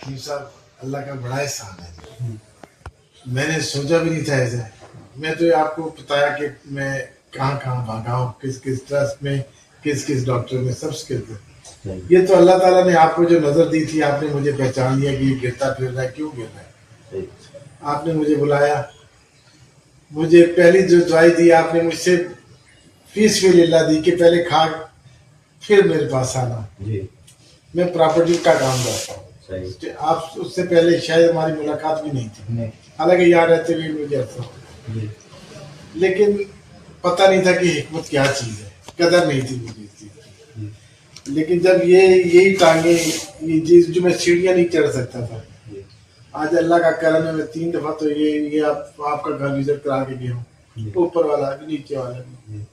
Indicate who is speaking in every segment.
Speaker 1: حکیم صاحب اللہ کا بڑا احسان ہے. میں نے سوچا بھی نہیں تھا ایسے. میں تو آپ کو بتایا کہ میں کہاں کہاں بھاگا ہوں, کس کس ٹرسٹ میں, کس کس ڈاکٹر میں, سب کے. یہ تو اللہ تعالیٰ نے آپ کو جو نظر دی تھی, آپ نے مجھے پہچان لیا کہ یہ گرتا پھر رہا ہے, کیوں گر رہا ہے. آپ نے مجھے بلایا, مجھے پہلی جو دعائی دی آپ نے مجھ سے فیس فی اللہ دی کہ پہلے کھا پھر میرے پاس آنا. میں پراپرٹی کا کام کرتا ہوں. آپ اس سے پہلے شاید ہماری ملاقات بھی نہیں تھی, حالانکہ یہاں رہتے ہوئے مجھے ایسا, لیکن پتہ نہیں تھا کہ حکمت کیا چیز ہے, قدر نہیں تھی مجھے اس چیز کی. لیکن جب یہی ٹانگیں, یہ چیز جو میں سیڑھیاں نہیں چڑھ سکتا تھا, آج اللہ کا کرم ہے میں 3 دفعہ تو یہ آپ کا گھر وزٹ کرا کے گیا ہوں, اوپر والا بھی نیچے والا بھی,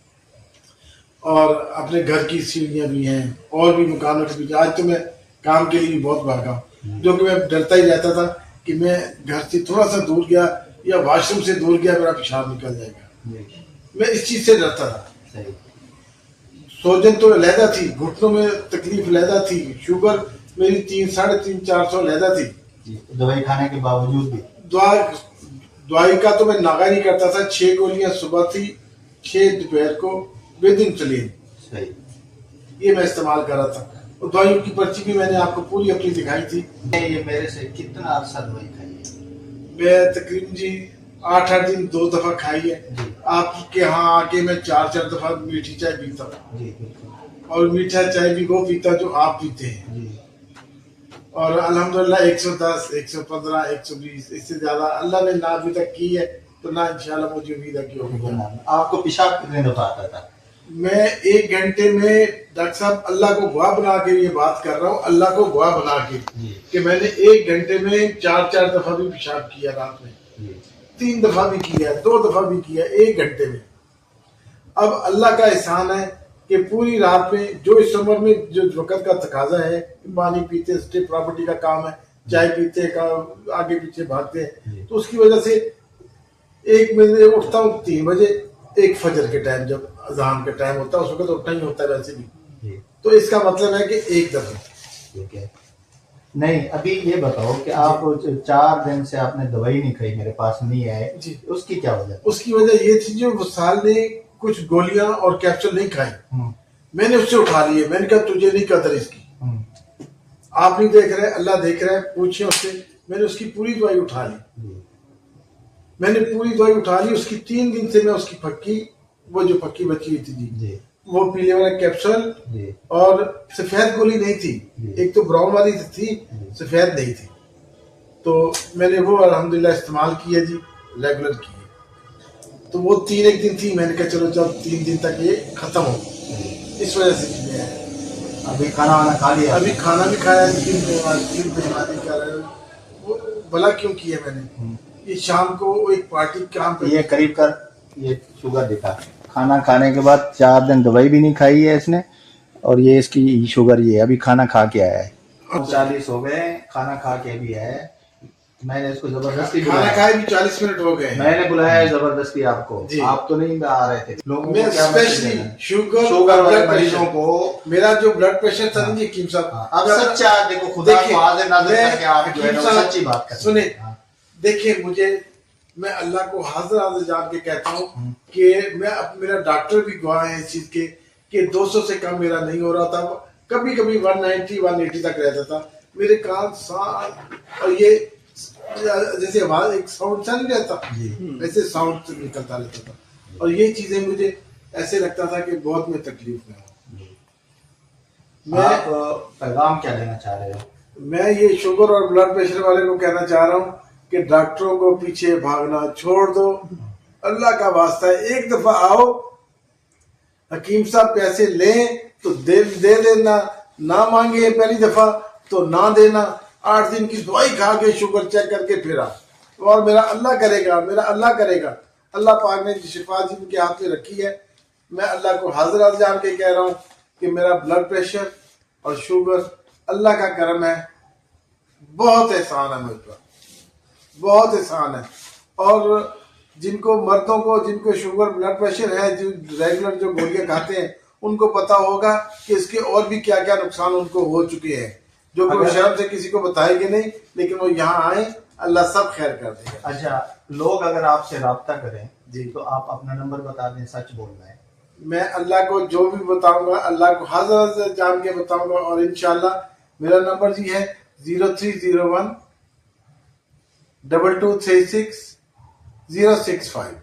Speaker 1: اور اپنے گھر کی سیڑھیاں بھی ہیں اور بھی مکانوں کے بھی. آج تو میں کام کے لیے بھی بہت بھاگا ہوں, جو کہ میں ڈرتا ہی رہتا تھا کہ میں گھر سے تھوڑا سا دور گیا یا واش روم سے دور گیا میرا پیشاب نکل جائے گا. میں اس چیز سے ڈرتا تھا. سوجن تو علیحدہ تھی, گھٹنوں میں تکلیف علیحدہ تھی, شوگر میری 300-450 علیحدہ تھی.
Speaker 2: دوائی کھانے کے باوجود بھی
Speaker 1: دوائی کا تو میں ناغہ نہیں کرتا تھا. 6 گولیاں صبح تھی, 6 دوپہر کو ود انسولین, یہ میں استعمال کر رہا تھا. اور دوائیوں کی پرچی بھی میں نے آپ کو پوری اپنی دکھائی تھی.
Speaker 2: یہ میرے سے کتنا عرصہ دوائی کھائی ہے؟
Speaker 1: میں تقریباً جی 8 دن 2 دفعہ کھائی ہے. آپ کے ہاں آ کے میں 4 دفعہ میٹھی چائے پیتا ہوں, اور میٹھا چائے بھی وہ پیتا جو آپ پیتے ہیں. اور الحمدللہ 110, 115, 120 اس سے زیادہ اللہ نے نہ ابھی تک کی ہے, تو نہ انشاءاللہ مجھے امید ہے کہ ہوگا.
Speaker 2: آپ کو پیشاب کتنے دفعہ آتا تھا؟
Speaker 1: میں 1 گھنٹے میں ڈاکٹر صاحب اللہ کو گواہ بنا کے یہ بات کر رہا ہوں, اللہ کو گواہ بنا کے کہ میں نے 1 گھنٹے میں 4 دفعہ بھی پیشاب کیا, رات میں 3 دفعہ بھی کیا, 2 دفعہ بھی کیا 1 گھنٹے میں. اب اللہ کا احسان ہے کہ پوری رات میں جو اس عمر میں جو وقت کا تقاضا ہے, پانی پیتے, اسٹیٹ پراپرٹی کا کام ہے, چائے پیتے کا آگے پیچھے بھاگتے ہیں, تو اس کی وجہ سے ایک میں اٹھتا ہوں 3 بجے, ایک فجر کے ٹائم جب اذان کا ٹائم ہوتا ہے اس وقت اٹھنا ہی ہوتا ہے ویسے بھی. تو اس کا مطلب ہے کہ 1 دفعہ.
Speaker 2: نہیں, ابھی یہ بتاؤ کہ آپ 4 دن سے آپ نے دوائی نہیں کھائی, میرے پاس نہیں آئے, اس کی کیا وجہ؟
Speaker 1: اس کی وجہ یہ تھی جو وصال نے کچھ گولیاں اور کیپسول نہیں کھائی, میں نے اس سے اٹھا لیے. میں نے کہا تجھے نہیں قدر اس کی, آپ نہیں دیکھ رہے, اللہ دیکھ رہے, پوچھیں اس سے. میں نے اس کی پوری دوائی اٹھا لی, میں نے پوری دوائی اٹھا لی. اس کی 3 دن سے میں اس کی پھکی, وہ جو پھکی بچی ہوئی تھی جی, وہ پیلے والا کیپسول, اور سفید گولی نہیں تھی, ایک تو براؤن والی تھی, سفید نہیں تھی, تو میں نے وہ الحمدللہ استعمال کیا جی, ریگولر کی. تو وہ 3 دن تھی, میں نے کہا چلو جب 3 دن تک یہ ختم ہو, اس وجہ سے کی ہے.
Speaker 2: ابھی کھانا وانا کھا لیا؟
Speaker 1: ابھی کھانا بھی کھایا, لیکن بیماری کر رہے وہ بلا کیوں کیا میں نے. یہ شام کو ایک پارٹی کام پہ,
Speaker 2: یہ قریب کر, یہ شوگر دکھا. کھانا کھانے کے بعد 4 دن دوائی بھی نہیں کھائی ہے اس نے, اور یہ اس کی شوگر یہ ہے. ابھی کھانا کھا کے آیا ہے, 40 ہو گئے, کھانا کھا کے بھی آیا ہے. میں نے اس کو زبردستی
Speaker 1: کھانا کھائے بھی 40 منٹ ہو گئے,
Speaker 2: میں نے بلایا ہے زبردستی آپ کو, آپ تو نہیں آ رہے تھے.
Speaker 1: میں اسپیشلی شوگر والے مریضوں کو, میرا جو بلڈ پریشر تھا نا جی حکیم صاحب,
Speaker 2: اب سچا دیکھو, خدا کو حاضر ناظر کر کے آپ جو ہے نا سچی بات کریں.
Speaker 1: سنیں, دیکھیں مجھے, میں اللہ کو حاضر حاضر جان کے کہتا ہوں کہ میں میرا ڈاکٹر بھی گواہ ہے اس چیز کے کہ 200 سے کم میرا نہیں ہو رہا تھا. کبھی کبھی 190 180 تک رہتا تھا. میرے کان سانس, اور یہ جیسے آواز ایک ساؤنڈ سا نہیں رہتا, ایسے ساؤنڈ نکلتا رہتا تھا. اور یہ چیزیں مجھے ایسے لگتا تھا کہ بہت میں تکلیف میں ہوں.
Speaker 2: میں پیغام کیا دینا چاہ رہے ہو؟
Speaker 1: میں یہ شوگر اور بلڈ پریشر والے کو کہنا چاہ رہا ہوں کہ ڈاکٹروں کو پیچھے بھاگنا چھوڑ دو. اللہ کا واسطہ ہے, 1 دفعہ آؤ, حکیم صاحب پیسے لیں تو دے دینا, نہ مانگے پہلی دفعہ تو نہ دینا. 8 دن کی دوائی کھا کے شوگر چیک کر کے پھر آ, اور میرا اللہ کرے گا, میرا اللہ کرے گا. اللہ پاک نے شفا جن کے ہاتھ میں رکھی ہے. میں اللہ کو حاضر حاضر جان کے کہہ رہا ہوں کہ میرا بلڈ پریشر اور شوگر اللہ کا کرم ہے, بہت احسان ہے مجھ پر, بہت احسان ہے. اور جن کو مردوں کو جن کو شوگر بلڈ پریشر ہے, جو ریگولر جو گولیاں کھاتے ہیں, ان کو پتا ہوگا کہ اس کے اور بھی کیا کیا نقصان ان کو ہو چکے ہیں. جو کوئی
Speaker 2: اگر-
Speaker 1: شرم سے کسی کو بتائے گی نہیں، لیکن وہ یہاں آئیں، اللہ سب خیر کر دے گا.
Speaker 2: اچھا، لوگ اگر آپ سے رابطہ کریں
Speaker 1: جی،
Speaker 2: تو آپ اپنا نمبر بتا دیں، سچ بولنا ہے.
Speaker 1: میں اللہ کو جو بھی بتاؤں گا اللہ کو حضرت جان کے بتاؤں گا، اور انشاءاللہ میرا نمبر جی ہے 0301 2236 065.